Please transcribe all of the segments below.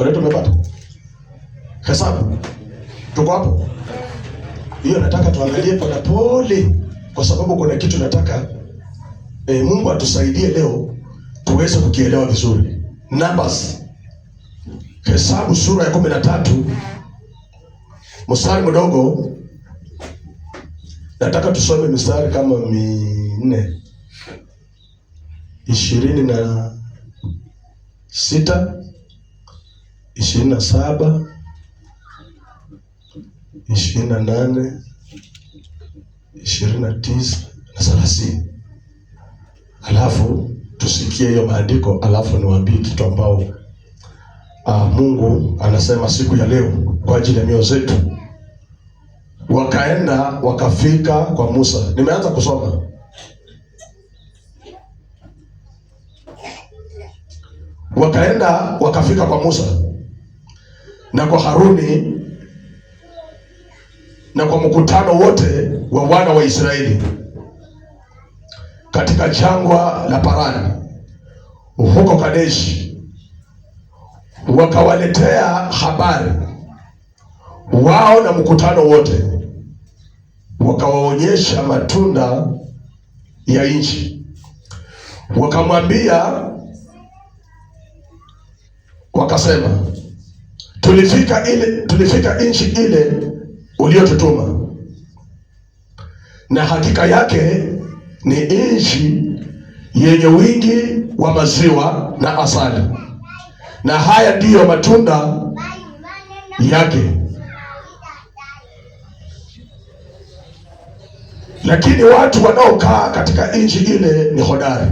Kwa nini tumepata? Hesabu. Tuko hapo. Hiyo nataka tuangalie pole pole, kwa sababu kuna kitu nataka Mungu atusaidie leo tuweze kukielewa vizuri. Numbers. Hesabu sura ya 13 mstari mdogo. Nataka tusome mstari kama 4, 26, 27, 28, 29 na 30. Alafu tusikie hiyo maandiko, alafu niwaambie kitu ambao Mungu anasema siku ya leo kwa ajili ya mioyo zetu. Wakaenda wakafika kwa Musa. Nimeanza kusoma. Wakaenda wakafika kwa Musa na kwa Haruni na kwa mkutano wote wa wana wa Israeli katika jangwa la Parani huko Kadeshi, wakawaletea habari wao na mkutano wote, wakawaonyesha matunda ya nchi. Wakamwambia, wakasema, tulifika nchi ile uliotutuma, na hakika yake ni nchi yenye wingi wa maziwa na asali, na haya ndiyo matunda yake. Lakini watu wanaokaa katika nchi ile ni hodari,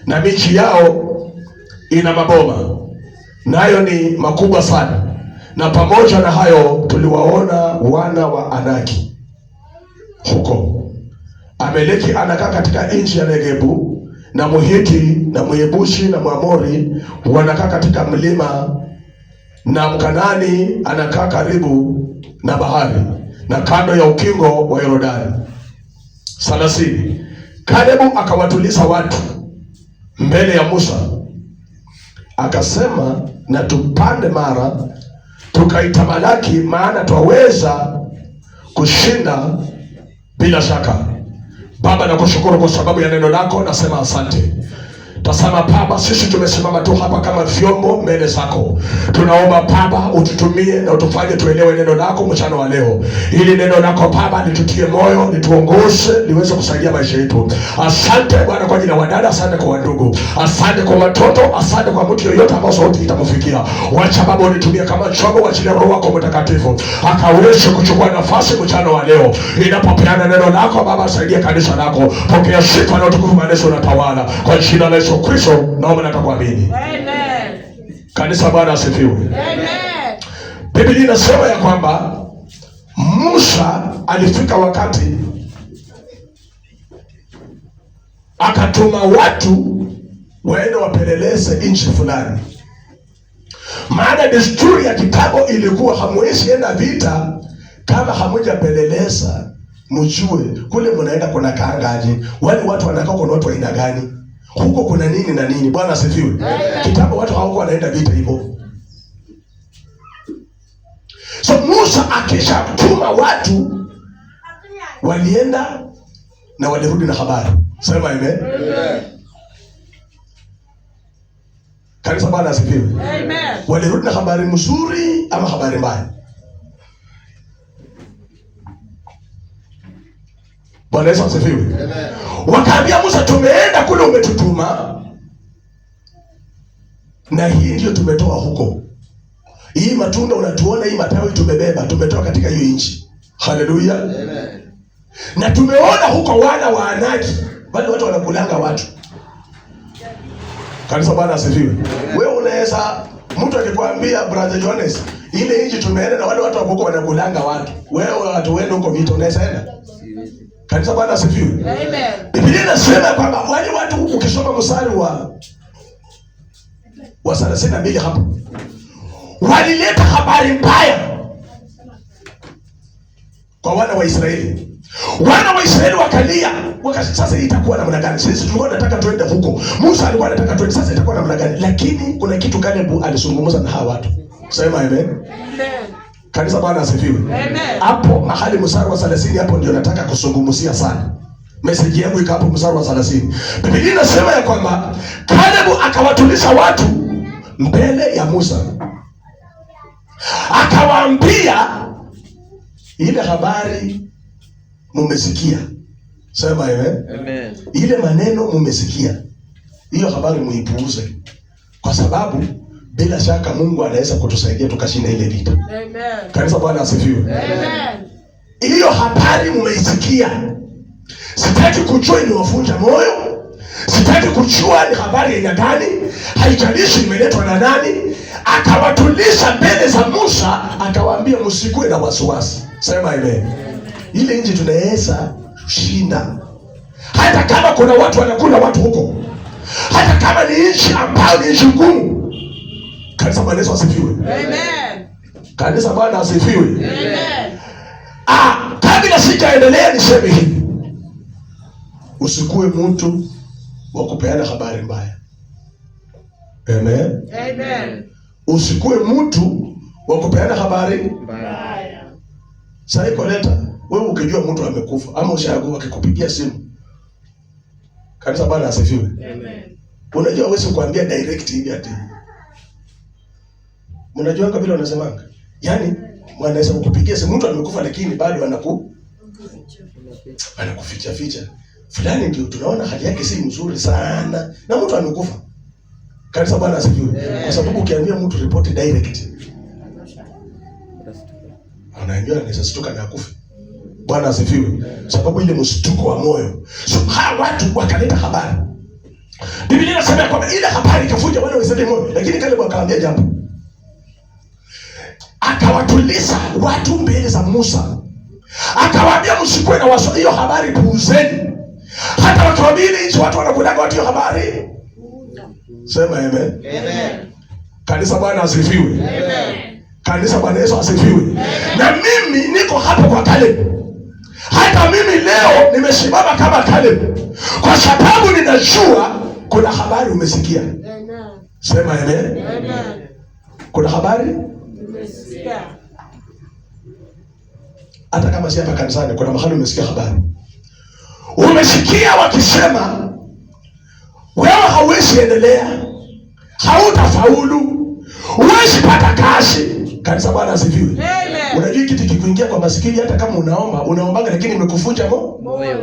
na miji yao ina maboma, nayo ni makubwa sana. Na pamoja na hayo tuliwaona wana wa Anaki huko. Ameleki anakaa katika nchi ya Negebu, na Muhiti na Myebusi na Mwamori wanakaa katika mlima, na Mkanani anakaa karibu na bahari na kando ya ukingo wa Yordani. 30. Kalebu akawatuliza watu mbele ya Musa, akasema, na tupande mara tukaitamalaki, maana twaweza kushinda bila shaka. Baba, nakushukuru kwa sababu ya neno lako, nasema asante. Tazama Baba, sisi tumesimama tu hapa kama vyombo mbele zako. Tunaomba Baba ututumie na utufanye tuelewe neno lako mchana wa leo. Ili neno lako Baba litutie moyo, lituongoze, liweze kusaidia maisha yetu. Asante Bwana kwa ajili ya wadada, asante kwa wandugu, asante kwa watoto, asante kwa mtu yoyote ambao sauti itamfikia. Wacha Baba unitumie kama chombo, wachilia Roho wako Mtakatifu akaweze kuchukua nafasi mchana wa leo. Inapopeana neno lako Baba, saidia kanisa lako. Pokea sifa na utukufu, maana unatawala. Kwa jina la Yesu Kristo naomba na kuamini. Amen. Kanisa Bwana asifiwe. Amen. Biblia inasema ya kwamba Musa alifika wakati akatuma watu waende wapeleleze nchi fulani. Maana desturi ya kitambo ilikuwa hamwezi enda vita kama hamujapeleleza, mjue kule mnaenda kuna kaangaje, wale watu wanakaa kuna watu aina gani, huko kuna nini na nini. Bwana asifiwe. Kitambo watu hawako wanaenda vita hivyo. So Musa akishatuma watu, walienda na walirudi na habari. Sema amen. Kanisa Bwana asifiwe. Amen. Walirudi na habari mzuri ama habari mbaya? Bwana Yesu asifiwe. Amen. Wakaambia Musa, tumeenda kule umetutuma, na hii ndio tumetoa huko. Hii matunda unatuona, hii matawi tumebeba, tumetoa katika hiyo nchi. Haleluya. Amen. Na tumeona huko wana wa Anaki, wale watu wanakulanga watu. Kanisa Bwana asifiwe. Wewe unaweza, mtu akikwambia brother Jones, ile nchi tumeenda na wale watu wako wanakulanga watu, wewe watu wenu huko vita, unaweza enda? Kanisa Bwana asifiwe. Amen. Biblia inasema kwamba wale watu, ukisoma mstari wa 32 hapo, walileta habari mbaya kwa wana wa Israeli. Wana wa Israeli wakalia, sasa itakuwa namna gani? Sisi tulikuwa tunataka tuende huko, Musa alikuwa anataka tuende, sasa itakuwa namna gani? Lakini kuna kitu Kalebu alizungumza na hawa watu. Sema amen. Amen. Kanisa Bwana asifiwe. Amen. Hapo mahali mstari wa 30 hapo ndio nataka kuzungumzia sana. Message yangu iko hapo mstari wa 30. Biblia inasema ya kwamba Kalebu akawatuliza watu mbele ya Musa. Akawaambia ile habari mumesikia. Sema amen. Amen. Ile maneno mumesikia. Hiyo habari muipuuze. Kwa sababu bila shaka Mungu anaweza kutusaidia tukashinda ile vita. Amen. Kanisa Bwana asifiwe. Amen. Hiyo habari mumeisikia. Sitaki kujua iliwafunja moyo. Sitaki kujua ni habari aina gani. Haijalishi imeletwa na nani. Akawatuliza mbele za Musa, akawaambia msikue na wasiwasi. Sema amen. Ile nchi tunaweza kushinda. Hata kama kuna watu wanakula watu huko. Hata kama ni nchi ambayo ni nchi ngumu. Kanisa Bwana asifiwe. Amen. Kanisa Bwana asifiwe. Amen. Kabla sijaendelea niseme hivi. Usikue mtu wa kupeana habari mbaya. Amen. Amen. Usikue mtu wa kupeana habari Mbaya. Sasa Koleta, wewe ukijua mtu amekufa ama ushago akikupigia simu. Kanisa Bwana asifiwe. Amen. Unajua wewe kuambia direct hivi ati. Mnajua kama vile wanasemanga. Yaani mwanaweza kukupigia simu mtu amekufa lakini bado anakuficha ficha. Fulani ndio tunaona hali yake si mzuri sana na mtu amekufa. Kanisa Bwana asifiwe. Kwa sababu ukiambia mtu report direct. Anajua anaweza stuka na akufe. Bwana asifiwe. Sababu ile mshtuko wa moyo. So hawa watu wakaleta habari. Biblia inasema kwamba ile habari ikafunja wale wazee moyo, lakini Kalebu akawaambia jambo. Akawatuliza watu mbele za Musa. Akawaambia msikue na wasiwasi, hiyo habari puuzeni. Hata wakiwaambia hizo watu wanakulaga watu hiyo habari. Sema amen. Amen. Kanisa Bwana asifiwe. Amen. Kanisa Bwana Yesu asifiwe. Amen. Na mimi niko hapo kwa Kalebu. Hata mimi leo nimesimama kama Kalebu kwa sababu ninajua kuna habari umesikia. Amen. Sema amen. Amen. Kuna habari Umesikia. hata kama si hapa kanisani, kuna mahali umesikia habari. Umesikia wakisema wewe hauwezi endelea, hautafaulu, huwezi pata kazi. Kanisa Bwana asifiwe. Amen. Unajua kitu kikuingia kwa masikini, hata kama unaombaga lakini imekufunja Moyo.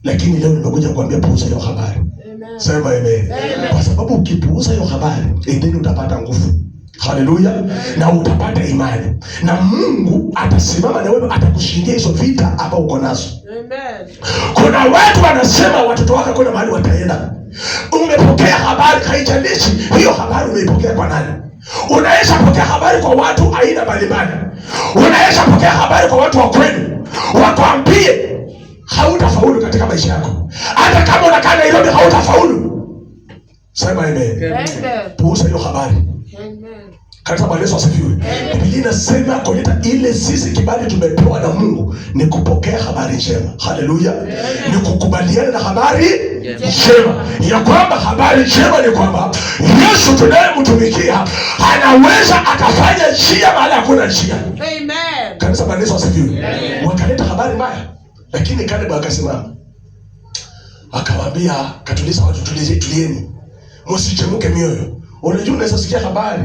Lakini leo nimekuja kuambia puuza hiyo habari. Amen. Sema amen. Amen. Kwa sababu ukipuuza hiyo habari, ndio utapata nguvu. Haleluya. Na utapata imani. Na Mungu atasimama na wewe, atakushindia hizo vita ambao uko nazo. Amen. Kuna watu wanasema watoto wako kuna mahali wataenda. Umepokea habari, haijalishi hiyo habari umeipokea kwa nani. Unaweza pokea habari kwa watu aina mbalimbali. Unaweza pokea habari kwa watu wa kwenu. Wakwambie hautafaulu katika maisha yako. Hata kama unakaa Nairobi hautafaulu. Sema amen. Amen. Puuza hiyo habari. Amen. Kanisa Bwana Yesu asifiwe. Biblia inasema kuleta ile sisi kibali tumepewa na Mungu ni kupokea habari njema. Haleluya. Ni kukubaliana na habari njema. Ya kwamba habari njema ni kwamba Yesu tunayemtumikia anaweza akafanya njia mahali hakuna njia. Amen. Kanisa Bwana Yesu asifiwe. Wakaleta habari mbaya. Lakini Kalebu akasimama. Akawaambia, katuliza watu, tulieni. Msichemuke mioyo. Unajua unaweza sikia habari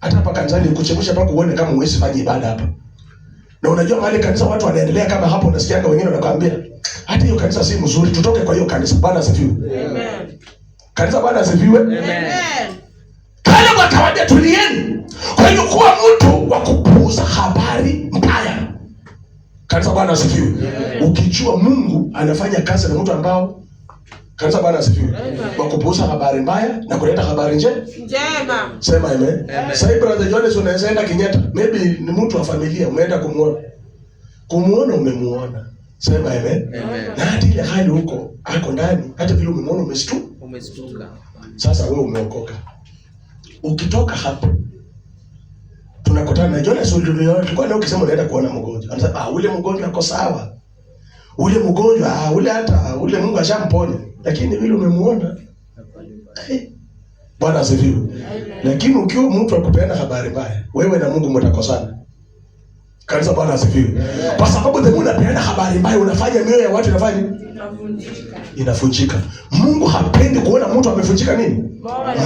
hata hapa kanisani kuchemsha mpaka uone kama uwezi fanya ibada hapa. Na unajua mahali kanisa watu wanaendelea kama hapo, unasikia wengine wanakuambia hata hiyo kanisa si mzuri, tutoke kwa hiyo kanisa. Bwana asifiwe. Amen. Kanisa Bwana asifiwe. Amen. Kalebu akawaambia tulieni. Kwa hiyo kuwa mtu wa kupuuza habari mbaya. Kanisa Bwana asifiwe. Ukijua Mungu anafanya kazi na mtu ambao kanisa Bwana asifiwe. Wa kupuuza habari mbaya na kuleta habari njema. Sema amen. Sasa brother Jones unaweza enda Kinyata. Maybe ni mtu wa familia umeenda kumuona. Kumuona umemuona. Sema amen. Na hata ile hali huko ako ndani, hata vile umemuona umestuka. Sasa wewe umeokoka. Ukitoka hapo tunakutana na Jones tulikuwa leo ukisema unaenda kuona mgonjwa. Anasema ule mgonjwa ako sawa. Ule mgonjwa ule hata ule Mungu ashamponya. Lakini vile umemuona Bwana asifiwe. Lakini ukiwa mtu akupeana habari mbaya, wewe na Mungu mtakosana. Kanisa, Bwana asifiwe. Kwa sababu the Mungu anapeana habari mbaya, unafanya mioyo ya watu inavunjika. Mungu hapendi kuona mtu amevunjika nini?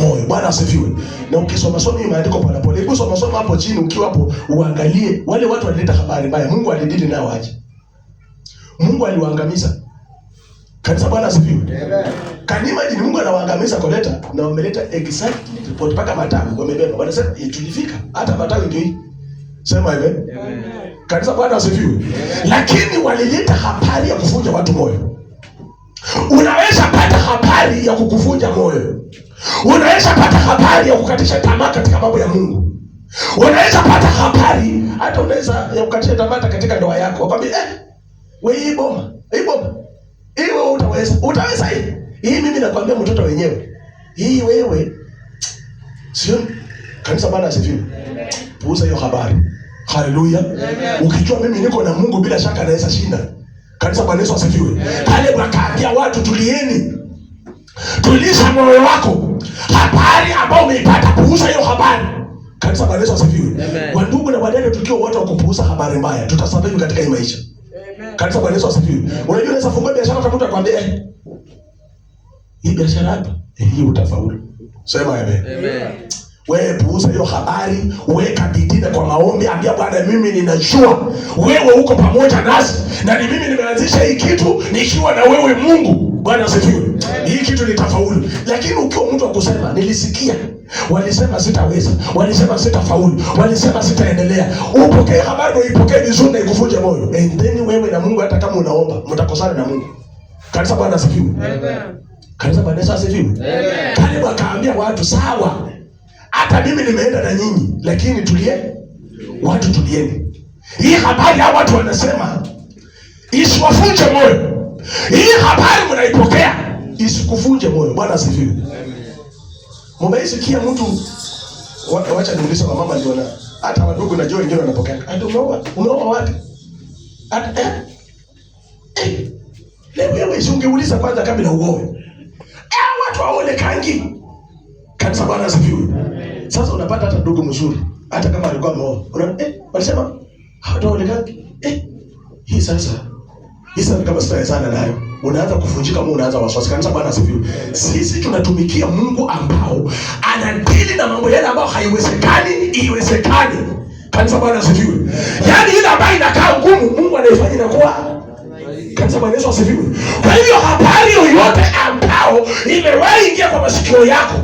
Moyo. Bwana asifiwe. Na ukisoma hii maandiko pole pole, hebu soma hapo chini, ukiwa hapo uangalie wale watu walileta habari mbaya, Mungu alidili nao aje? Mungu aliwaangamiza. Kanisa, Bwana asifiwe. Kanima ni Mungu anawaangamiza koleta, na wameleta exact report mpaka matawi wamebeba. Wanasema tulifika hata matawi ndio hii. Sema amen. Kanisa, Bwana asifiwe. Lakini walileta habari ya kuvunja watu moyo. Unaweza pata habari ya kukuvunja moyo. Unaweza pata habari ya kukatisha tamaa katika mambo ya Mungu. Unaweza pata habari hata unaweza ya kukatisha tamaa katika ndoa yako. Wakwambia wewe hii boma. Wewe utaweza hii mimi nakwambia mtoto wenyewe. Hii wewe sio. Kanisa, Bwana asifiwe. Puuza hiyo habari. Haleluya. Ukijua mimi niko na Mungu, bila shaka naweza shinda. Kanisa, Bwana Yesu asifiwe. Kale wakaambia watu tulieni. Tuliza moyo wako. Habari ambayo umeipata, puuza hiyo habari. Kanisa, Bwana Yesu asifiwe. Wandugu na wadada, tukiwa watu wa kupuuza habari mbaya, tutasurvive katika hii maisha. Kanisa, Bwana Yesu asifiwe. Unajua unaweza fungua biashara kama mtu akwambia hii biashara hapa, hii utafaulu. Sema amen. Wewe puuza hiyo habari, weka bidii kwa maombi, ambia Bwana, mimi ninajua wewe uko pamoja nasi, na ni mimi nimeanzisha hii kitu nikiwa na wewe Mungu. Bwana asifiwe. Hii kitu nitafaulu. Lakini ukiwa mtu akusema nilisikia, walisema sitaweza, walisema sitafaulu, walisema sitaendelea, upokee habari na ipokee vizuri na ikuvunje moyo. And then wewe na Mungu, hata kama unaomba, mtakosana na Mungu. Kanisa, Bwana asifiwe. Kanisa, Bwana asifiwe. Kale wakaambia watu sawa, hata mimi nimeenda na nyinyi, lakini tulieni. Hii habari ya watu wanasema isiwavunje moyo. Hii habari mnaipokea isikuvunje moyo. Bwana asifiwe. Mmeisikia mtu, wacha niulize kwa mama, ndio na hata wadogo najua wengine wanapokea. Umeoa wapi? Leo wewe ungeuliza kwanza kabla uoe. Watu waonekangi. Kanisa, Bwana asifiwe. Sasa unapata hata ndugu mzuri, hata kama alikuwa ameoa. Walisema hawataonekangi. Hii sasa kama sitawezana nayo, unaanza kuvunjika moyo, unaanza wasiwasi. Kanisa, Bwana asifiwe. Sisi tunatumikia Mungu ambao anadili na mambo yale ambayo iwezekani. Kanisa, Bwana asifiwe. Yaani ile ambayo inakaa ngumu, Mungu anaifanya inakuwa. Kanisa, Bwana Yesu asifiwe. Kwa hivyo habari yoyote ambao imewahi ingia kwa masikio yako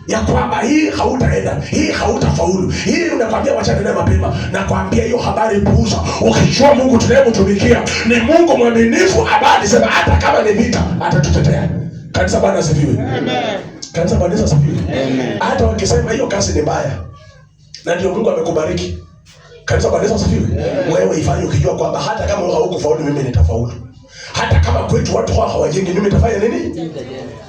ya kwamba hii hautaenda, hii hautafaulu, hii unakwambia wachana naye mapema, na kwambia hiyo habari puuza. Ukijua Mungu tunayemtumikia ni Mungu mwaminifu, habari sema hata kama ni vita atatutetea. Kanisa, Bwana asifiwe. Kanisa, Bwana Yesu asifiwe. Hata wakisema hiyo kazi ni mbaya na ndio Mungu amekubariki. Kanisa, Bwana Yesu asifiwe. Wewe ifanye ukijua kwamba hata kama haukufaulu, mimi nitafaulu. Hata kama kwetu watu hawajengi, mimi nitafanya nini?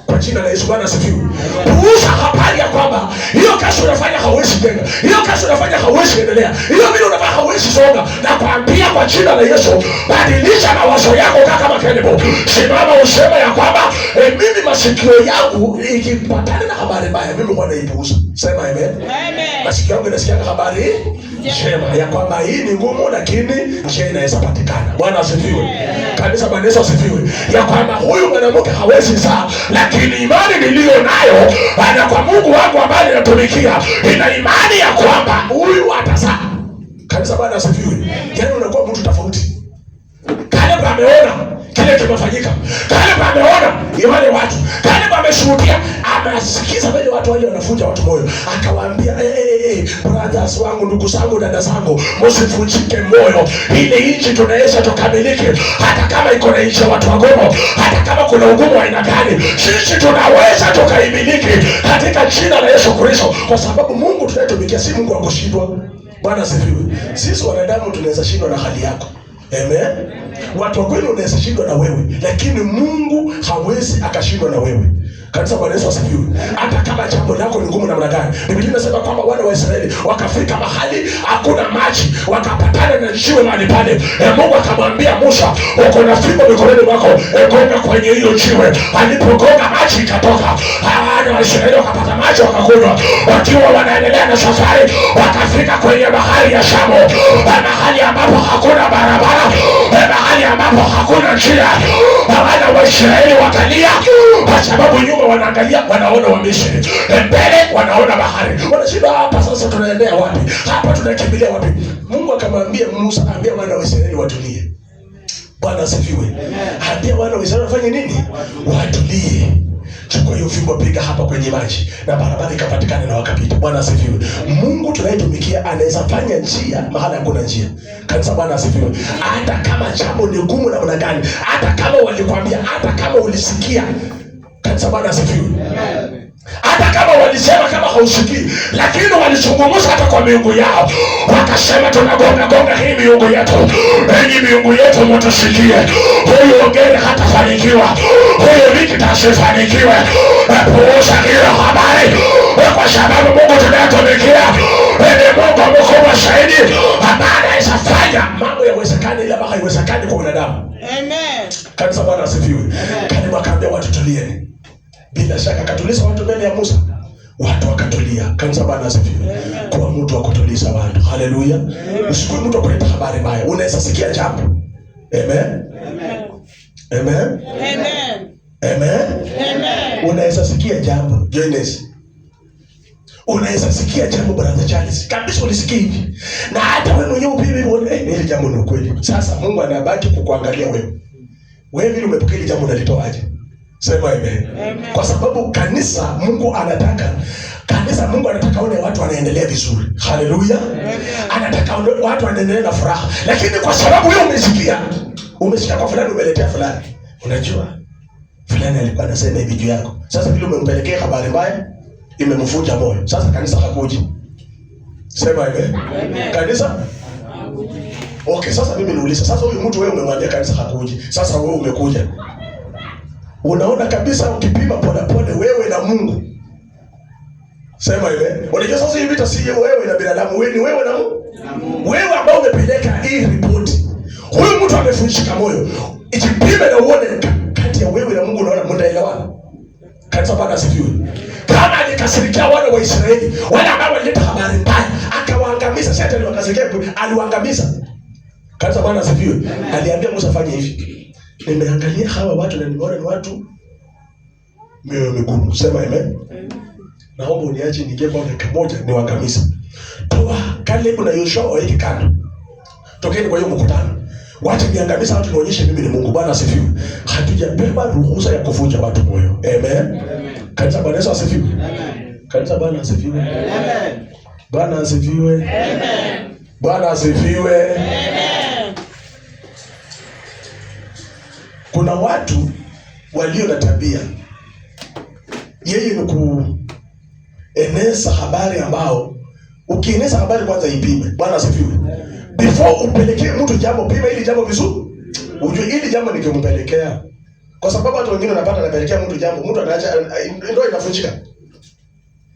Kwa jina la Yesu, Bwana asifiwe. Puuza habari ya kwamba hiyo kazi unafanya hauwezi tena, hiyo kazi unafanya hauwezi endelea, hiyo vile unafanya hauwezi songa. Na kuambia kwa jina la Yesu, badilisha mawazo yako kama Caleb. Simama useme ya kwamba mimi masikio yangu ikipatana na habari mbaya, mimi huwa naipuuza. Sema amen. Masikio yangu yanasikia habari njema ya kwamba hii ni ngumu, lakini njia inaweza patikana. Bwana asifiwe. Kanisa, Bwana Yesu asifiwe. Ya kwamba huyu mwanamke hawezi saa, lakini imani niliyo nayo na kwa Mungu wangu ambaye ninatumikia, ina imani ya kwamba huyu atazaa. Kanisa, Bwana asifiwe. Yaani unakuwa mtu tofauti. Caleb ameona kile kimefanyika. Caleb ameona wale watu. Caleb ameshuhudia, amesikiza wale watu wale wanafunja watu moyo. Akawaambia brothers wangu, ndugu zangu, dada zangu, msivunjike moyo. Ile nchi tunaweza tukamiliki, hata kama iko na nchi ya watu wagomo, hata kama kuna ugumu wa aina gani, sisi tunaweza tukaimiliki katika jina la Yesu Kristo, kwa sababu Mungu tunayetumikia si Mungu wa kushindwa. Bwana asifiwe. Sisi wanadamu tunaweza shindwa na hali yako. Amen. Watu wa kweli unaweza shindwa na wewe, lakini Mungu hawezi akashindwa na wewe. Kanisa, Bwana Yesu asifiwe. Hata kama jambo lako ni ngumu namna gani, Biblia inasema kwamba wana wa Israeli wakafika mahali hakuna maji, wakapatana na jiwe mahali pale. Mungu akamwambia Musa, uko na fimbo mikononi mwako, gonga kwenye hiyo jiwe. Alipogonga maji ikatoka. Wana wa Israeli wakapata maji wakakunywa. Wakiwa wanaendelea na safari, wakafika kwenye bahari ya Shamu, mahali ambapo hakuna barabara, mahali ambapo hakuna njia. Wana wa Israeli wakalia kwa sababu nyuma wanaangalia, wanaona wa Misri, mbele wanaona bahari. Wanashinda, hapa sasa tunaendea wapi? Hapa tunakimbilia wapi? Mungu akamwambia Musa, ambia wana wa Israeli watulie. Bwana asifiwe. Ambia wana wa Israeli wafanye nini? Watulie. Chukua hiyo fimbo, piga hapa kwenye maji na barabara ikapatikana na wakapita. Bwana asifiwe. Mungu tunayetumikia anaweza fanya njia mahali hakuna njia. Kanisa, Bwana asifiwe. Hata kama jambo ni gumu namna gani, hata kama walikwambia, hata kama ulisikia. Kanisa, Bwana asifiwe. Hata kama walisema kama hausikii, lakini walizungumza hata kwa miungu yao. Wakasema tunagonga hii miungu yetu. Enyi miungu yetu mtusikie. Huyu ngeni hatafanikiwa. Huyu wiki tasifanikiwe. Puuza hiyo habari. Kwa sababu Mungu tunayatumikia ni Mungu mkubwa zaidi, ambaye anaweza fanya mambo yawezekane ile ambayo haiwezekani kwa binadamu. Amen. Kanisa, Bwana asifiwe. Kani wakaambia watu tulieni. Bila shaka akatuliza watu mbele ya Musa. Watu wakatulia. Kanisa, Bwana asifiwe. Kwa mtu akutuliza watu. Haleluya. Usikue mtu akuleta habari mbaya. Unaweza sikia jambo. Amen. Amen. Amen. Amen. Unaweza sikia jambo. Joines. Unaweza sikia jambo brother Charles. Kabisa ulisikia hivi. Na hata wewe mwenyewe upiwe uone ile jambo ni ukweli. Sasa Mungu anabaki kukuangalia wewe. Wewe vile umepokea ile jambo unalitoaje? Sema amen. Kwa sababu kanisa Mungu anataka wale watu wanaendelea vizuri. Haleluya. Anataka watu wanaendelea na furaha. Lakini kwa sababu wewe umesikia kwa fulani, umeletea fulani. Unajua fulani alikuwa anasema hivi juu yako. Sasa vile umempelekea habari mbaya, imemvunja moyo. Sasa kanisa hakuji. Sema amen. Kanisa okay, sasa mimi niuliza. Sasa huyu mtu wewe umemwambia kanisa hakuji. Sasa wewe umekuja. Unaona kabisa ukipima pole wewe na Mungu. Sema ile. Unajua sasa hivi vita si wewe na binadamu, wewe ni wewe na Mungu. Wewe ambao umepeleka hii ripoti. Huyu mtu amefunjika moyo. Ijipime na uone kati ya wewe na Mungu, unaona mtaelewana. Kanisa, Bwana asifiwe. Kama alikasirikia wana wa Israeli, wale ambao walileta habari mbaya, akawaangamiza. Sasa aliwakasirikia, aliwaangamiza. Kanisa, Bwana asifiwe. Aliambia Musa fanye hivi. Nimeangalia hawa watu na nimeona ni watu mioyo migumu. Sema amen. Naomba uniache niingie kwa dakika moja niwaangamize. Toa Caleb na Yoshua waweke kando. Tokeni kwa hiyo mkutano. Wacha niangamiza watu, nionyeshe mimi ni Mungu. Bwana asifiwe. Hatujabeba ruhusa ya kuvunja watu moyo. Amen. Kanisa, Bwana Yesu asifiwe. Amen. Kanisa, Bwana asifiwe. Amen. Bwana asifiwe. Amen. Bwana asifiwe. Amen. Kuna watu walio na tabia, yeye ni kueneza habari ambao, ukieneza habari kwanza ipime. Bwana asifiwe. Before upelekee mtu jambo, pima ili jambo vizuri. Ujue ili jambo nikimpelekea. Kwa sababu watu wengine wanapata napelekea mtu jambo, mtu anaacha ndoa inavunjika.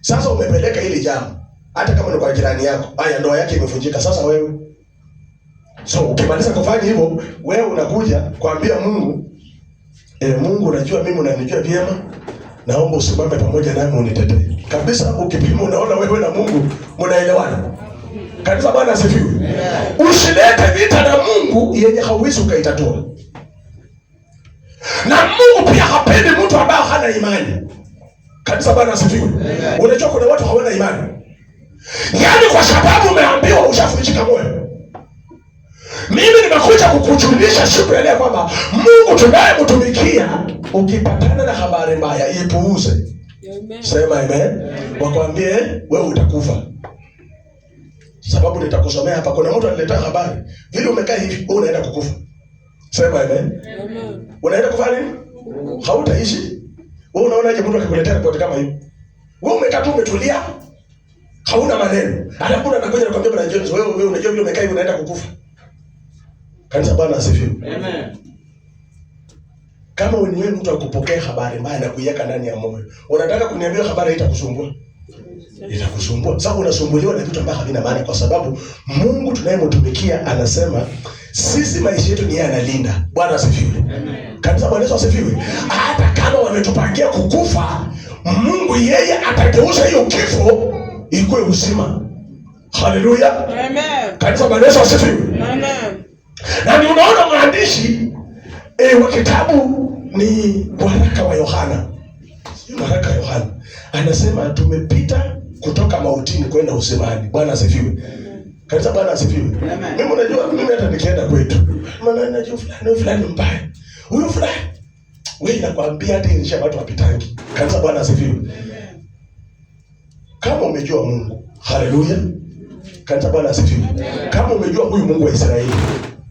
Sasa umepeleka ili jambo, hata kama ni kwa jirani yako, haya ndoa yake imevunjika. Sasa wewe, so ukimaliza kufanya hivyo, wewe unakuja kuambia Mungu, Mungu unajua mimi unanijua vyema, naomba usimame pamoja nami unitetee. Kabisa ukipima unaona wewe na Mungu mnaelewana. Kanisa, Bwana asifiwe. Usilete vita na Mungu yenye hauwezi ukaitatua. Na Mungu pia hapendi mtu ambaye hana imani. Kanisa, Bwana asifiwe. Unajua kuna watu hawana imani. Yaani kwa sababu umeambiwa ushafunjika moyo. Mimi nimekuja kukujulisha siku ya leo kwamba Mungu tunayemtumikia, ukipatana na habari mbaya ipuuze. Amen. Sema amen. Wakwambie wewe utakufa. Sababu nitakusomea hapa. Kuna mtu anileta habari, vile umekaa hivi wewe unaenda kukufa. Sema amen. Amen. Unaenda kufanya nini? Hautaishi. Wewe unaonaje mtu akikuletea ripoti kama hiyo? Wewe umekaa tu umetulia, hauna maneno. Alafu anakuja anakuambia Bwana Jones, wewe unajua vile umekaa hivi unaenda kukufa. Kanisa, Bwana asifiwe. Amen. Kama wewe mtu akupokea habari mbaya na kuiweka ndani ya moyo, unataka kuniambia habari haitakusumbua? Itakusumbua. Sababu unasumbuliwa na vitu ambavyo havina maana, kwa sababu Mungu tunayemtumikia anasema sisi maisha yetu ni yeye analinda. Bwana asifiwe. Amen. Kanisa, Bwana Yesu asifiwe. Hata kama wametupangia kukufa, Mungu yeye atageuza hiyo kifo ikuwe uzima. Haleluya. Amen. Kanisa, Bwana Yesu asifiwe. Amen. Na ni unaona mwandishi wa kitabu ni waraka wa Yohana. Waraka wa Yohana anasema tumepita kutoka mautini kwenda uzimani. Bwana asifiwe. Kanisa, Bwana asifiwe. Mimi unajua, mimi hata nikienda kwetu, maana najua fulani mbaya. Huyu fulani wewe nakwambia hata insha watu wapitangi. Kanisa, Bwana asifiwe. Kama umejua Mungu, haleluya. Kanisa, Bwana asifiwe. Kama umejua huyu Mungu wa Israeli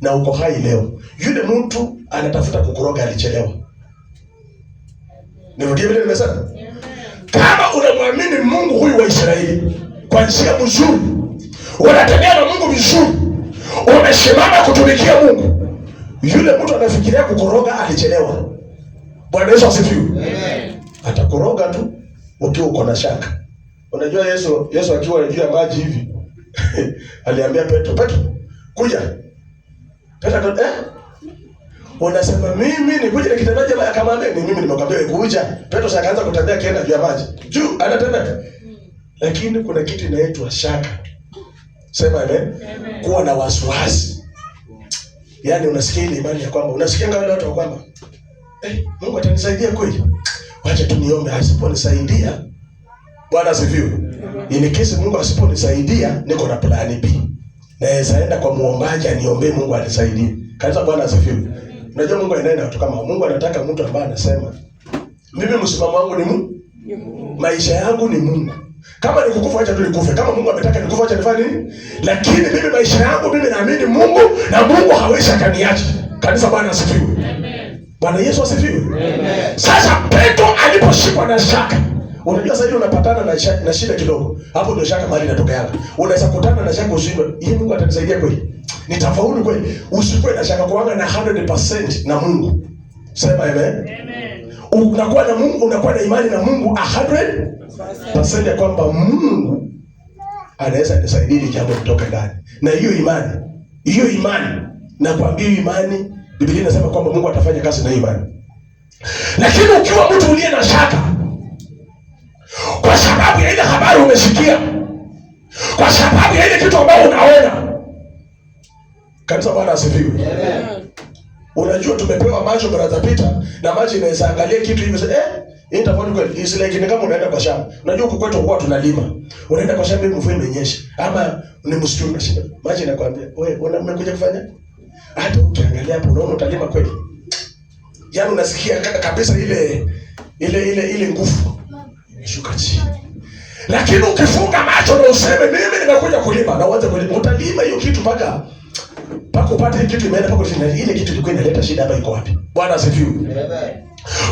na uko hai leo, yule mtu anatafuta kukuroga alichelewa. Nirudie vile nimesema. Kama unamwamini Mungu huyu wa Israeli kwa njia nzuri, unatembea na Mungu vizuri, umesimama kutumikia Mungu, yule mtu anafikiria kukoroga alichelewa. Bwana Yesu asifiwe. Amen. Atakoroga tu ukiwa uko na shaka. Unajua Yesu akiwa juu ya maji hivi aliambia Petro, kuja. Petro unasema mimi nikuje nikitembeaje? Akamwambia ni mimi nimekwambia kuja. Petro sasa akaanza kutembea kienda juu ya maji. Juu anatembea. Lakini kuna kitu inaitwa shaka. Sema amen. Kuwa na wasiwasi. Yaani unasikia ile imani ya kwamba unasikia wale watu wa kwamba Mungu atanisaidia kweli. Wacha tu niombe, asiponisaidia Bwana asifiwe. In case Mungu asiponisaidia niko na plan B. Naweza enda kwa muombaji aniombee Mungu anisaidie. Kanisa, Bwana asifiwe. Unajua Mungu anaenda watu kama Mungu anataka mtu ambaye anasema mimi msimamo wangu ni Mungu. Maisha yangu ni Mungu. Kama nikukufa acha tu nikufe. Kama Mungu ametaka nikufa acha nifanye nini? Lakini mimi maisha yangu mimi naamini Mungu na Mungu hawezi akaniacha. Kanisa, Bwana asifiwe. Amen. Bwana Yesu asifiwe. Amen. Sasa Petro aliposhikwa na shaka. Unajua sasa hivi unapatana na shida kidogo. Hapo ndio shaka mahali inatokea. Unaweza kutana na shaka usiwe, hii Mungu atanisaidia kweli? Nitafaulu kweli? Usikuwe na shaka, kuanga na 100% na Mungu. Sema amen. Amen. Unakuwa na Mungu, unakuwa na imani na Mungu 100% ya kwamba Mungu anaweza nisaidia jambo kutoka ndani. Na hiyo imani na kwambia imani, Biblia inasema kwamba Mungu atafanya kazi na imani. Lakini ukiwa mtu uliye na shaka kwa sababu ya ile habari umesikia, kwa sababu ya ile kitu ambayo unaona, kanisa, Bwana asifiwe. Amen. Unajua tumepewa macho brother Peter, na macho inaweza angalia kitu hivi itakuwa kweli. Is like ni kama unaenda kwa shamba. Unajua huko kwetu huwa tunalima. Unaenda kwa shamba, mvua imenyesha ama ni msitu na shida. Macho inakwambia, wewe umekuja kufanya? Hata ukiangalia hapo unaona utalima kweli. Yaani unasikia kabisa ile nguvu shuka chini. Lakini ukifunga macho na useme mimi nimekuja kulima, na uanze kulima, utalima hiyo kitu mpaka upate kitu imeenda mpaka ile kitu ilikuwa inaleta shida hapa iko wapi? Bwana asifiwe.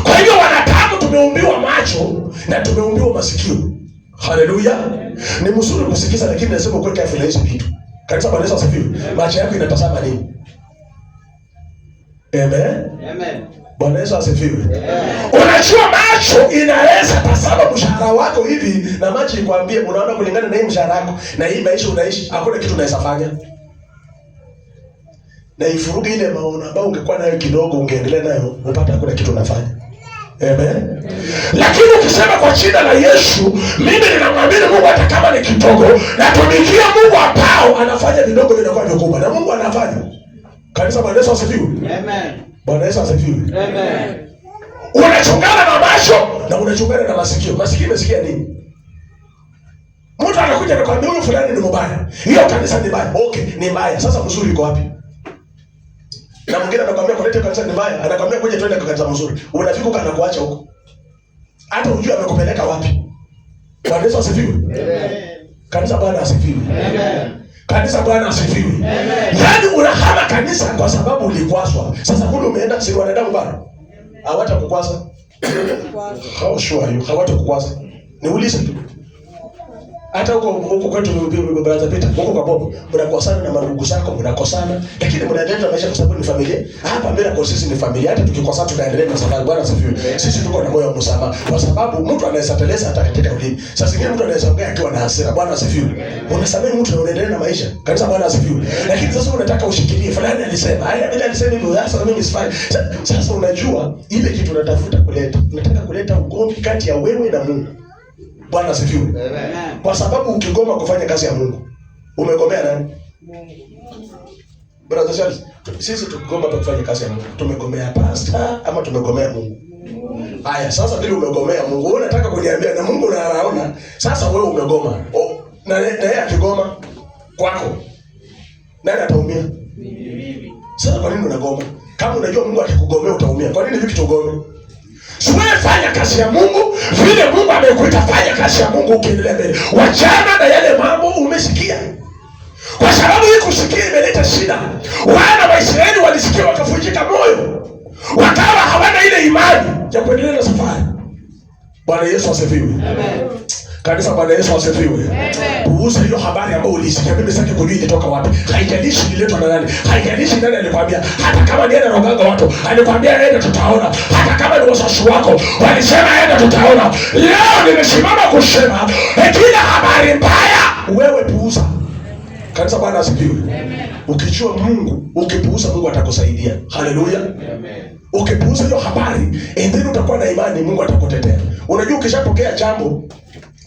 Kwa hiyo wanadamu tumeumbiwa macho na tumeumbiwa masikio. Haleluya. Ni mzuri kusikiza, lakini nasema kwa kiasi hizo vitu. Kanisa, Bwana Yesu asifiwe. Macho yako inatazama nini? Amen. Amen. Bwana Yesu asifiwe. Unajua macho inaweza tazama mshahara wako hivi na macho ikwambie unaona kulingana na hii mshahara wako na hii maisha unaishi hakuna kitu unaweza fanya. Na ifuruge ile maono ambayo ungekuwa nayo kidogo ungeendelea nayo, unapata hakuna kitu unafanya. Amen. Lakini ukisema kwa jina la Yesu, mimi ninamwamini Mungu hata kama ni kidogo, na tumikia Mungu ambao anafanya vidogo vinakuwa vikubwa, na Mungu anafanya. Kanisa, Bwana Yesu asifiwe. Amen. Bwana Yesu asifiwe. Amen. Unachungana na macho na unachungana na masikio. Masikio umesikia nini? Mtu anakuja anakuambia huyu fulani ni mbaya. Hiyo kanisa ni mbaya. Okay, ni mbaya. Sasa mzuri iko wapi? Na mwingine anakuambia kuleta kanisa ni mbaya, anakuambia kuja twende kwa kanisa mzuri. Unafika uka anakuacha huko. Hata unjue amekupeleka wapi. Bwana Yesu asifiwe. Amen. Kanisa, Bwana asifiwe. Amen. Kanisa, Bwana asifiwe. Amen. Yaani unahama kanisa kwa sababu ulikwaswa. Sasa kule umeenda si wanadamu bwana. Hawata kukwasa. How sure you? Hawata kukwasa. Niulize tu. Hata huko kwetu brother Peter, huko kwa Bob, mnakosana na mandugu zako, mnakosana, lakini mnaendelea maisha kwa sababu ni familia. Hapa mbele kwa sisi ni familia. Hata tukikosana tunaendelea na safari. Bwana asifiwe. Sisi tuko na moyo wa msamaha, kwa sababu mtu anaweza teleza hata katika ulimi. Sasa zingine mtu anaweza ongea akiwa na hasira. Bwana asifiwe. Unasamehe mtu na unaendelea na maisha. Kanisa, Bwana asifiwe. Lakini sasa unataka ushikilie fulani alisema, haya bila alisema hivyo, sasa mimi sifai. Sasa unajua ile kitu unatafuta kuleta. Unataka kuleta ugomvi kati ya wewe na Mungu. Bwana asifiwe. Amen. Kwa sababu ukigoma kufanya kazi ya Mungu, umegomea nani? Brother Charles, sisi tukigoma kufanya kazi ya Mungu, tumegomea pastor ama tumegomea Mungu? Haya, sasa vile umegomea Mungu, wewe unataka kuniambia na Mungu anaona, sasa wewe umegoma. Na yeye akigoma kwako, nani ataumia? Sasa kwa nini unagoma? Kama unajua Mungu akikugomea utaumia, kwa nini hiki tugome? Wewe fanya kazi ya Mungu vile Mungu amekuita, fanya kazi ya Mungu ukiendelea mbele. Wachana na yale mambo umesikia. Kwa sababu hii kusikia imeleta shida. Wana wa Israeli walisikia wakavunjika moyo. Wakawa hawana ile imani ya kuendelea na safari. Bwana Yesu asifiwe. Amen. Kanisa, Bwana Yesu asifiwe. Amen. Puuza hiyo habari ambayo ulisikia. Mimi sitaki kujua ilitoka wapi. Haijalishi ililetwa na nani. Haijalishi nani alikwambia. Hata kama ni anaroganga watu, alikwambia aende tutaona. Hata kama ni wazazi wako walisema aende tutaona. Leo nimesimama kusema kila habari mbaya wewe puuza. Kanisa, Bwana asifiwe. Amen. Ukijua Mungu, ukipuuza Mungu atakusaidia. Haleluya. Amen. Ukipuuza hiyo habari, endeni utakuwa na imani Mungu atakutetea. Unajua ukishapokea jambo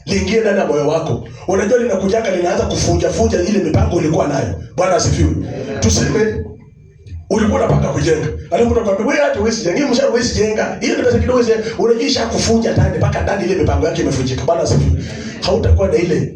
liingie ndani ya moyo wako, unajua linakujaga linaanza kufunja ile mipango ulikuwa nayo. Bwana asifiwe. Tuseme ulikuwa unapanga kujenga, alafu unakwambia wewe hata huwezi jenga, mshahara huwezi jenga, hiyo ndio pesa kidogo, unajisha kufunja ndani mpaka ndani ile mipango yake imevunjika. Bwana asifiwe. Hautakuwa na ile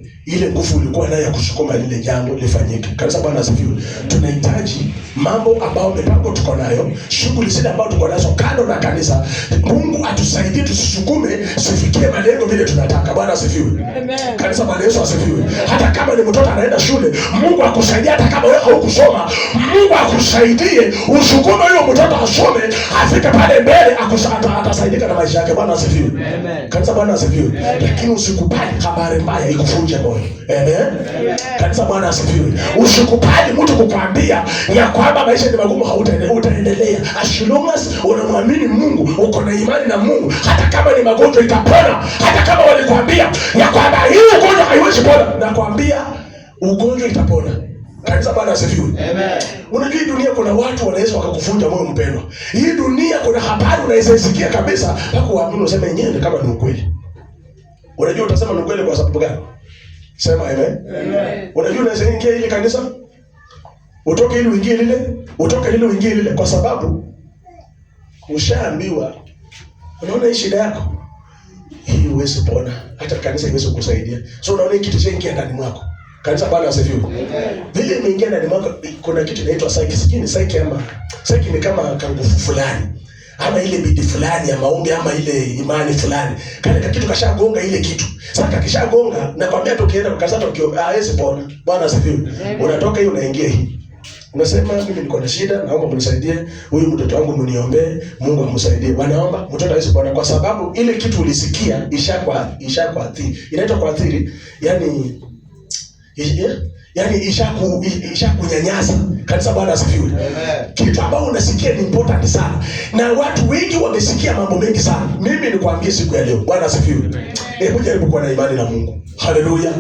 nguvu ulikuwa nayo ya kusukuma lile jambo lifanyike. Kanisa, Bwana asifiwe. Tunahitaji mambo ambayo mipango tuko nayo, shughuli zile ambazo tuko nazo kando na kanisa, Mungu atusaidie tusisukume sifikie malengo vile tunataka. Bwana asifiwe. Amen. Kanisa, Bwana Yesu asifiwe. Hata kama ni mtoto anaenda shule, Mungu akusaidie. Hata kama wewe haukusoma, Mungu akusaidie usukume huyo mtoto asome, afike pale mbele, atasaidika na maisha yake. Bwana asifiwe. Amen. Kanisa, Bwana asifiwe. Lakini usikubali habari mbaya ikuvunje moyo. Amen. Kanisa, Bwana asifiwe. Usikubali mtu kukwambia ya kwamba maisha ni magumu, hautaendelea. As long as unamwamini Mungu, uko na imani na Mungu, hata kama ni magonjwa itapona. Hata kama walikwambia ya kwamba hii ugonjwa haiwezi pona, nakwambia ugonjwa itapona. Kanisa, Bwana asifiwe. Amen. Unajua hii dunia kuna watu wanaweza wakakuvunja moyo mpendwa. Hii dunia kuna habari unaweza isikia kabisa, mpaka uamini useme yenyewe kama ni ukweli. Unajua utasema ni ukweli kwa sababu gani? Sema amen. Amen. Unajua unaweza ingia ile kanisa, utoke ile uingie lile, utoke lile uingie lile, kwa sababu ushaambiwa. Unaona hii shida yako hii huwezi pona, hata kanisa haiwezi kukusaidia. So unaona hii kitu chengi ndani mwako. Kanisa, Bwana asifiwe. Vile imeingia ndani mwako, kuna kitu inaitwa psyche. Sikini psyche ama psyche ni kama kangufu fulani, ama ile bidii fulani ya maombi, ama ile imani fulani. Kana kitu kashagonga ile kitu. Sasa kishagonga, nakwambia tukienda kwa kanisa hawezi pona. Bwana asifiwe. Unatoka hiyo unaingia hii. Unasema mimi niko na shida, naomba mnisaidie, huyu mtoto wangu mniombee, Mungu amsaidie. Wanaomba mtoto hawezi pona kwa sababu ile kitu ulisikia ishakuathiri. Inaitwa kuathiri, yani ishakunyanyasa. Kanisa, Bwana asifiwe. Kitu ambao unasikia ni important sana, na watu wengi wamesikia mambo mengi sana. Mimi nikwambie siku ya leo, Bwana asifiwe, hebu jaribu kuwa na imani na Mungu. Haleluya.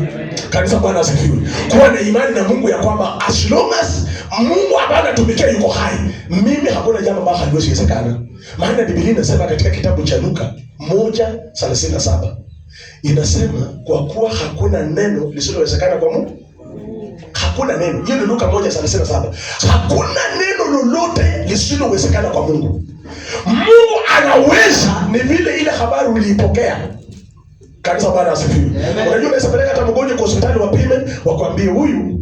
Kanisa, Bwana asifiwe. Kuwa na imani na Mungu ya kwamba as long as Mungu ambaye anatumikia yuko hai, mimi hakuna jambo ambalo haliwezekana. Maana Biblia inasema katika kitabu cha Luka 1:37 inasema kwa kuwa hakuna neno lisilowezekana kwa Mungu. Hakuna neno. Hiyo ni Luka 1:37. Hakuna neno lolote lisilowezekana kwa Mungu. Mungu anaweza, ni vile ile habari uliipokea. Kanisa, Bwana asifiwe. Unajua unaweza peleka hata mgonjwa kwa hospitali wapime, wakwambie huyu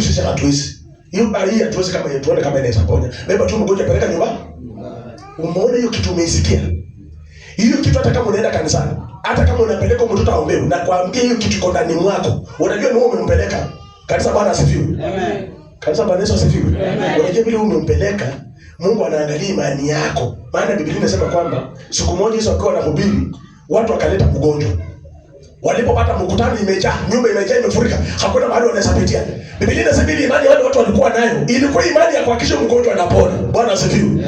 sisi hatuwezi. Hiyo hatuwezi kama yetu, tuone kama inaweza ponya. Beba tu mgonjwa peleka nyumbani. Umeona hiyo kitu umeisikia? Hiyo kitu hata kama unaenda kanisani, hata kama unapeleka mtoto aombewe, na kuambia hiyo kitu iko ndani mwako. Unajua ni wewe umempeleka. Kanisa, Bwana asifiwe. Amen. Kanisa, Bwana Yesu asifiwe. Amen. Unajua vile umempeleka, Mungu anaangalia imani yako. Maana Biblia inasema kwamba siku moja Yesu akawa anahubiri, watu wakaleta mgonjwa. Walipopata mkutano imejaa, nyumba imejaa, imefurika, hakuna mahali wanaweza pitia. Biblia inasema ile imani wale watu walikuwa nayo ilikuwa imani ya kuhakikisha mgonjwa anapona. Bwana asifiwe.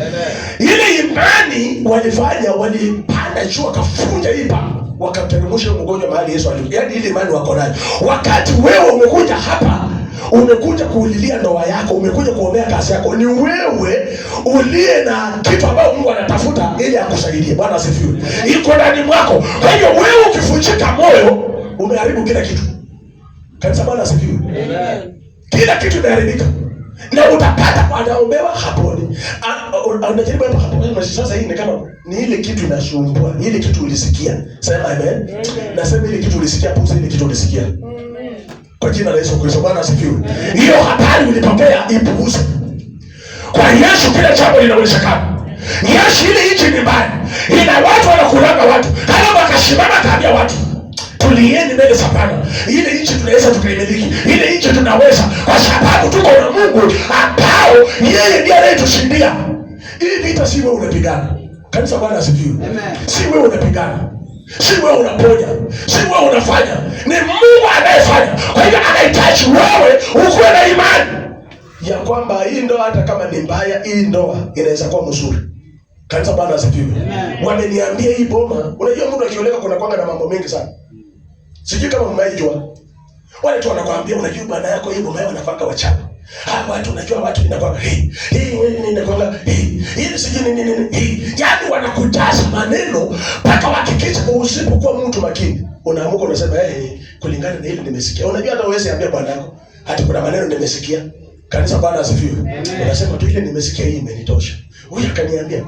Ile imani walifanya, walipanda juu wakafunja ipa, wakateremsha mgonjwa mahali Yesu alikuwa. Yaani ile imani wako nayo. Wakati wewe umekuja hapa, umekuja kuulilia ndoa yako, umekuja kuombea kazi yako, ni wewe uliye na kitu ambacho Mungu anatafuta ili akusaidie. Bwana asifiwe. Iko ndani mwako. Kwa hiyo wewe ukivunjika moyo, umeharibu kila kitu. Kanisa, Bwana asifiwe. Amen. Kila kitu imeharibika. Na utapata anaombewa haponi. Unajaribu hapa hapo. Sasa hii ni kama ni ile kitu inasumbua. Ile kitu ulisikia. Sema amen. Nasema ile kitu ulisikia, puuza ile kitu ulisikia. Kwa jina la Yesu Kristo, Bwana asifiwe. Hiyo habari ulipokea ipuuze. Kwa Yesu kila jambo linawezekana. Yesu ile nchi ni mbaya. Ina watu wanakulanga watu. Kama wakasimama kaambia watu, tulieni mbele za Bwana. Ile nchi tunaweza tukaimiliki. Ile nchi tunaweza kwa sababu tuko na Mungu ambao yeye ndiye anayetushindia. Hii vita si wewe unapigana. Kanisa, Bwana asifiwe. Si wewe unapigana. Si wewe unaponya, si wewe unafanya, ni Mungu anayefanya. Kwa hiyo anahitaji wewe ukuwe na imani ya kwamba hii ndoa hata kama ni mbaya, hii ndoa inaweza kuwa mzuri. Kanisa, Bwana asifiwe. Wameniambia hii boma, unajua mtu akioleka kuna kwanga na mambo mengi sana. Sijui kama mnaijua. Wale tu wanakuambia unajua bwana yako hii boma yao wanafanga wachawi. Watu unajua watu inakwanga hii inakwanga hii sijui nini. Yaani wanakujaza maneno mpaka hakikisha usipokuwa mtu makini. Unaamuka unasema kulingana na hili nimesikia. Unajua hata uweze ambia bwana yako hata kuna maneno nimesikia. Kanisa, Bwana asifiwe. Unasema tu ile nimesikia hii imenitosha. Huyu akaniambia,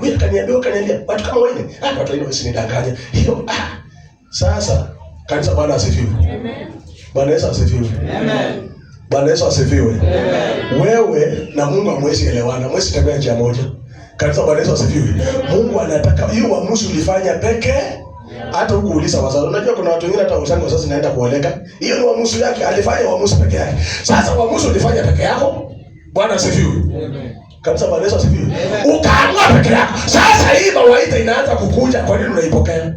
watu kama wewe. Watu wengine wasinidanganya. Hiyo sasa kanisa, Bwana asifiwe. Amen. Bwana Yesu asifiwe. Amen. Bwana Yesu asifiwe. Amen. Wewe na Mungu hamwezi elewana, hamwezi tembea njia moja. Kanisa, Bwana Yesu asifiwe. Mungu anataka hiyo uamuzi ulifanya peke, hata ukuuliza wazazi. Unajua kuna watu wengine hata wazazi sasa naenda kuoleka. Hiyo ni uamuzi yake, alifanya uamuzi peke yake. Sasa uamuzi ulifanya peke yako. Bwana asifiwe. Amen. Kanisa, Bwana Yesu asifiwe. Ukaamua peke yako. Sasa hii mawaidha inaanza kukuja, kwa nini unaipokea?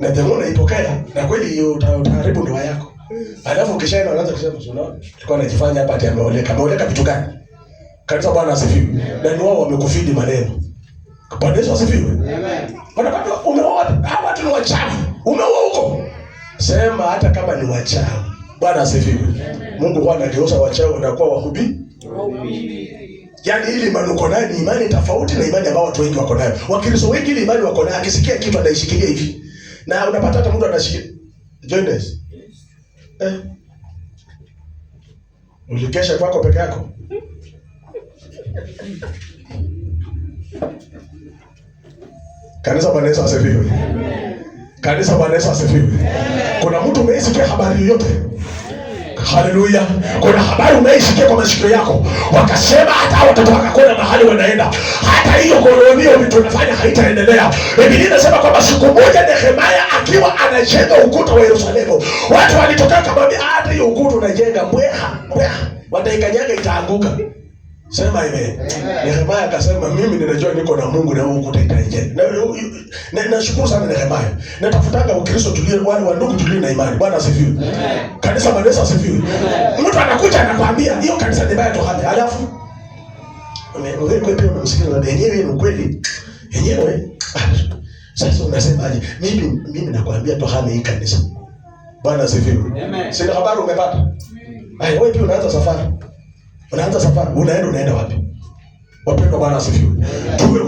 Na ndio unaipokea na kweli hiyo utaharibu ndoa yako. Alafu ukishaenda unaanza kusema unaona tulikuwa tunajifanya hapa ati ameoleka vitu gani? Kanisa, Bwana asifiwe. Na ni wao wamekufidi maneno. Bwana Yesu asifiwe. Amen. Wanapata umeoa hawa watu ni wachawi. Umeoa huko. Sema hata kama ni wachawi. Bwana asifiwe. Mungu Bwana anageuza wachawi na kuwa wahubiri. Yaani ili imani uko nayo ni imani tofauti na imani ambayo watu wengi wako nayo. Wakristo wengi ile imani wako nayo, akisikia kitu anaishikilia hivi. Na unapata hata mtu anashikilia. Join us. Ulikesha kwako peke yako? Kanisa, Bwana Yesu asifiwe. Kanisa, Bwana Yesu asifiwe. Kuna mtu umeisikia habari yoyote? Haleluya. Kuna habari umeisikia kwa masikio yako, wakasema hata watoto wakakwenda mahali wanaenda, hata hiyo kolonio vitu tunafanya haitaendelea. Biblia inasema kwamba siku moja Nehemia akiwa anajenga ukuta wa Yerusalemu, watu walitoka kumwambia hata hiyo ukuta unajenga mbweha wataikanyaga itaanguka. Sema amen. Nehemia akasema mimi ninajua niko na Mungu na huo ukuta itajenga. Na nashukuru sana Nehemia. Natafutanga Ukristo tulio wale wa ndugu tulio na imani. Bwana asifiwe. Kanisa, Bwana Yesu asifiwe. Mtu anakuja anakuambia hiyo kanisa ni baya tohame. Alafu wewe pia unamsikia na yenyewe ni kweli. Yenyewe sasa unasemaje? Mimi nakwambia tohame hii kanisa. Bwana asifiwe. Sina habari umepata? Wewe pia unaanza safari. Unaenda wapi? Wapendwa, Bwana asifiwe. Tuwe